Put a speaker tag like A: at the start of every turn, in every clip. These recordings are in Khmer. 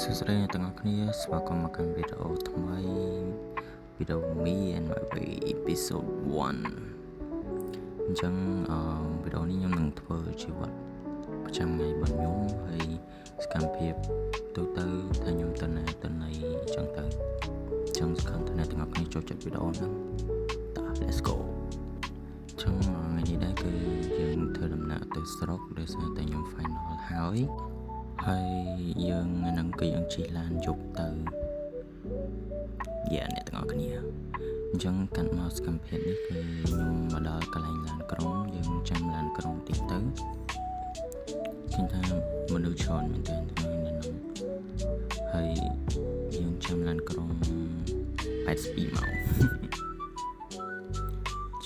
A: សួស្តីអ្នកទាំងអស់គ្នាស្វាគមន៍មកកាន់វីដេអូថ្មីវីដេអូ Me and my way episode 1 អញ្ចឹងវីដេអូនេះខ្ញុំនឹងធ្វើជីវិតប្រចាំថ្ងៃរបស់ខ្ញុំហើយសកម្មភាពទូទៅថាខ្ញុំទៅណាទៅណីអញ្ចឹងទៅអញ្ចឹងសង្ឃឹមថាអ្នកទាំងអស់គ្នាចូលចិត្តវីដេអូហ្នឹងតោះ let's go អញ្ចឹងថ្ងៃនេះដែរគឺយើងធ្វើដំណើរទៅស្រុកដោយសារតែខ្ញុំ final ហើយយើងនឹងគឺយើងជិះឡានយប់ទៅអ្នកទាំងអស់គ្នាអញ្ចឹងកាន់មកសកម្មភាពនេះគឺខ្ញុំមកដល់កន្លែងឡានក្រុងយើងចាំឡានក្រុងតិចទៅឃើញថាមនុស្សច្រើនមែនទែននៅក្នុងហើយយើងចាំឡានក្រុង82ម៉ោង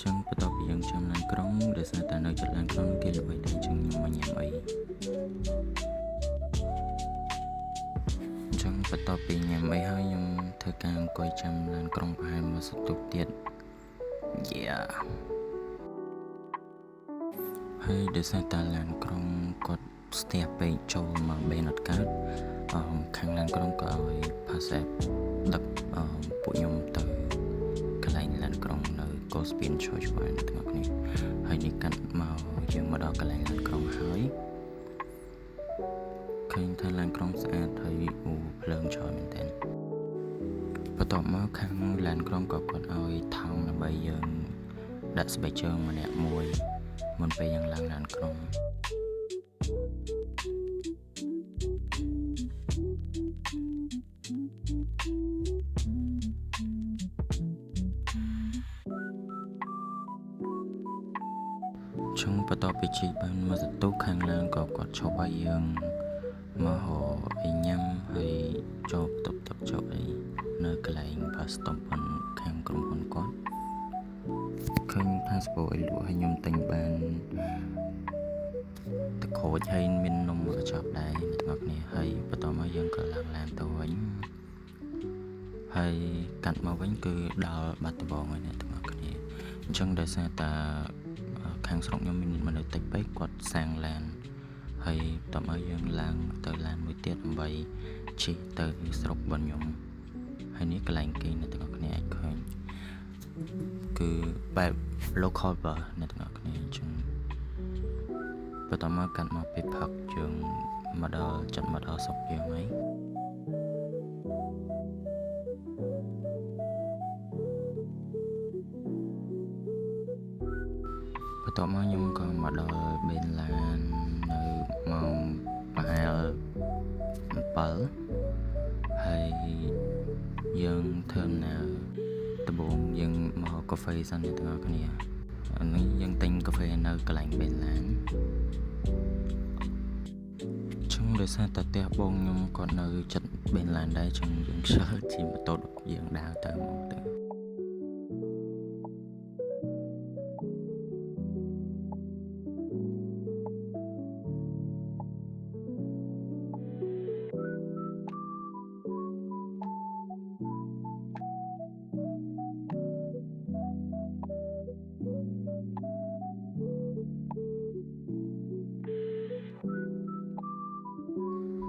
A: ចឹងបន្ទាប់ពីយើងចាំឡានក្រុងដោយសារតែនៅជិតឡានក្រុងគេល្បីតែចឹងខ្ញុំមកញ៉ាំអីបន្ទាប់ពីញ៉ាំអីហើយខ្ញុំធ្វើការអង្គុយចាំឡានក្រុងប្រហែលមួយសន្ទុះទៀតហើយដោយសារតែឡានក្រុងគាត់ស្ទះពេកចូលមកបេនអត់កើតខាងឡានក្រុងក៏ឲ្យផាសែបដឹកពួកខ្ញុំទៅកន្លែងឡានក្រុងនៅ Gospin Church ហ្នឹងទាំងអស់គ្នាហើយនេះកាត់មកយើងមកដល់កន្លែងឡានក្រុងហើយឃើញថាឡានក្រុងស្អាតហើយភ្លើងច្រើនមែនទែនបន្ទាប់មកខាងឡានក្រុងក៏គាត់ឲ្យថោងដើម្បីយើងដាក់ស្បែកជើងម្នាក់មួយមុនពេលយើងឡើងឡានក្រុងចុងបន្ទាប់ពីជិះបានមកសន្ទុះខាងឡានក៏គាត់ឈប់ឲ្យយើងមកហៅអីញ៉ាំហើយចូលតុបទឹកចូលអីនៅកន្លែង bus stop ខាងក្រុមហ៊ុនគាត់ឃើញថាស្ពោអីលក់ឲ្យខ្ញុំទិញបានទឹកក្រូចហើយមាននំមួយកញ្ចប់ដែរអ្នកទាំងអស់គ្នាហើយបន្តមកយើងក៏ឡើងឡានទៅវិញហើយកាត់មកវិញគឺដល់បាត់ដំបងហើយអ្នកទាំងអស់គ្នាអញ្ចឹងដោយសារតែខាងស្រុកខ្ញុំមានមនុស្សតិចពេកគាត់សាំងឡានហើយតមកយើងឡើងទៅឡានមួយទៀតដើម្បីជិះទៅស្រុករបស់ខ្ញុំហើយនេះកន្លែងគេអ្នកទាំងអស់គ្នាអាចឃើញគឺបែប local bus អ្នកទាំងអស់គ្នាអញ្ចឹងបន្តមកកាន់មកពីផឹកយើងមកដល់ចិត្តមកដល់ស្រុកយើងហើយបន្ទាប់មកខ្ញុំក៏មកដល់បេនឡាននៅម៉ោងប្រហែល7ហើយយើងធ្វើដំណើរដំបូងយើងមកកាហ្វេសិនអ្នកទាំងអស់គ្នានេះយើងទិញកាហ្វេនៅកន្លែងបេនឡានជុំដោយសារតែផ្ទះបងខ្ញុំគាត់នៅចិត្តបេនឡានដែរជុំយើងខ្ជិលជិះម៉ូតូយើងដើរទៅមកទៅ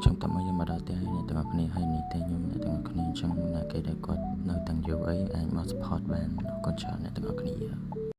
A: ចាំតើមកយើងមកដល់ផ្ទះអ្នកទាំងអស់គ្នាហើយនេះតែខ្ញុំអ្នកទាំងអស់គ្នាអញ្ចឹងអ្នកគេដែលគាត់នៅទាំងយូរអីអាចមក support បានអរគុណច្រើនអ្នកទាំងអស់គ្នា